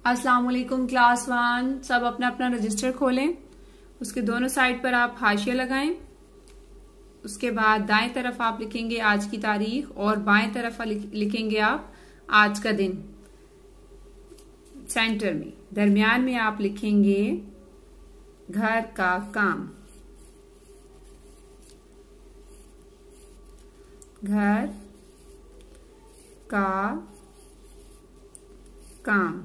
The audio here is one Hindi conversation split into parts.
अस्सलाम वालेकुम क्लास 1। सब अपना अपना रजिस्टर खोलें। उसके दोनों साइड पर आप हाशिया लगाएं। उसके बाद दाएं तरफ आप लिखेंगे आज की तारीख और बाएं तरफ लिखेंगे आप आज का दिन। सेंटर में दरमियान में आप लिखेंगे घर का काम। घर का काम।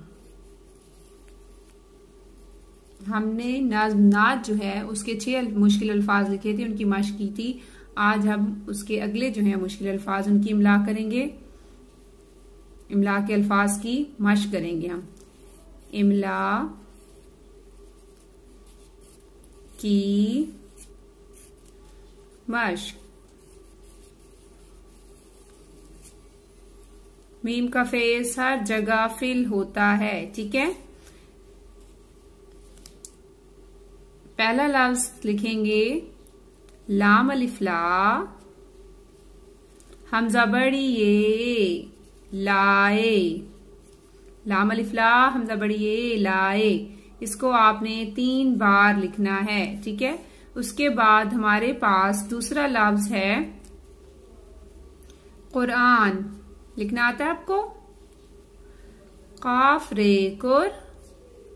हमने नाज जो है उसके 6 मुश्किल अल्फाज लिखे थे, उनकी मश्क की थी। आज हम उसके अगले जो है मुश्किल अल्फाज उनकी इमला करेंगे। इमला के अल्फाज की मश्क करेंगे हम। इमला की मश्क। मीम का फेस हर जगह फिल होता है, ठीक है। पहला लफ्ज लिखेंगे लाम अलिफ ला, हमजा बड़ी ये लाए। लाम अलिफ ला हमजा बड़ी ये लाए। इसको आपने 3 बार लिखना है, ठीक है। उसके बाद हमारे पास दूसरा लफ्ज है कुरान। लिखना आता है आपको? काफ रे कुर।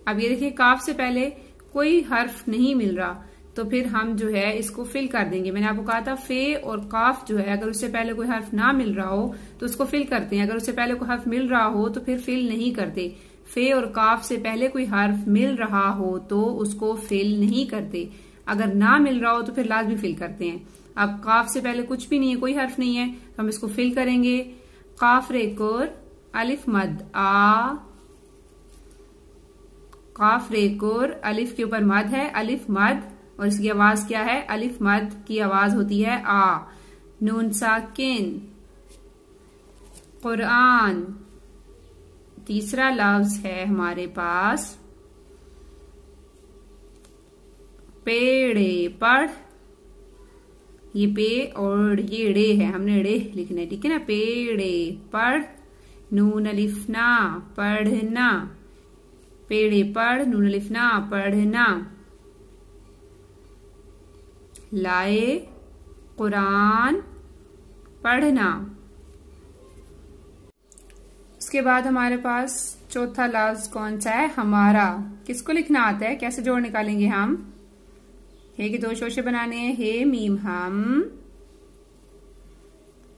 अब ये देखिए काफ से पहले कोई हर्फ नहीं मिल रहा, तो फिर हम जो है इसको फिल कर देंगे। मैंने आपको कहा था फे और काफ जो है अगर उससे पहले कोई हर्फ ना मिल रहा हो तो उसको फिल करते हैं, अगर उससे पहले कोई हर्फ मिल रहा हो तो फिर फिल नहीं करते। फे और काफ से पहले कोई हर्फ मिल रहा हो तो उसको फिल नहीं करते, अगर ना मिल रहा हो तो फिर लाजमी फिल करते हैं। अब काफ से पहले कुछ भी नहीं है, कोई हर्फ नहीं है, तो हम इसको फिल करेंगे। काफ रे कुर अलिफ मद आ। काफ रे कुर अलिफ के ऊपर मद है, अलिफ मद, और इसकी आवाज क्या है? अलिफ मद की आवाज होती है आ। नून साकिन। कुरान। तीसरा लफ्ज है हमारे पास पेड़े पढ़। ये पे और ये ड़े है, हमने ड़े लिखना है, ठीक है ना। पेड़े पढ़। नून अलिफ ना पढ़ना। पेड़े पढ़ नून अलिफ ना पढ़ना। लाए कुरान पढ़ना। उसके बाद हमारे पास चौथा लफ्ज कौन सा है? हमारा। किसको लिखना आता है? कैसे जोड़ निकालेंगे हम? हे के 2 शोशे बनाने हैं। हे मीम हम,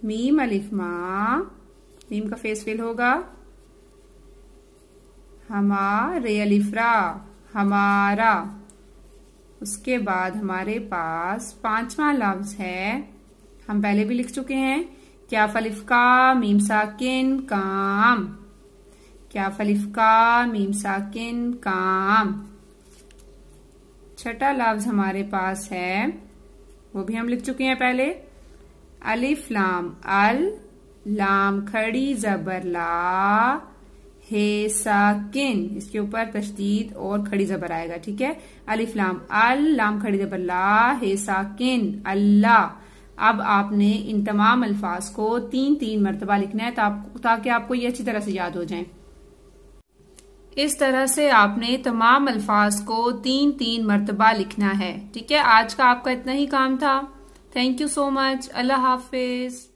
मीम अलिफ मा, मीम का फेस फिल होगा। हमारे अलिफ रा, हमारा। उसके बाद हमारे पास 5वां लफ्ज है, हम पहले भी लिख चुके हैं, क्या अलिफ का मीम साकिन काम। क्या अलिफ का मीम साकिन काम। छठा लफ्ज हमारे पास है, वो भी हम लिख चुके हैं पहले, अलिफ लाम अल, लाम खड़ी जबर ला, हे साकिन, इसके ऊपर तशदीद और खड़ी जबर आएगा, ठीक है। अलिफ लाम अल, लाम खड़ी जबर ला, हे साकिन अल्लाह। अब आपने इन तमाम अल्फाज को 3-3 मरतबा लिखना है ताकि आपको ये अच्छी तरह से याद हो जाए। इस तरह से आपने तमाम अल्फाज को 3-3 मरतबा लिखना है, ठीक है। आज का आपका इतना ही काम था। Thank you so much. Allah Hafiz.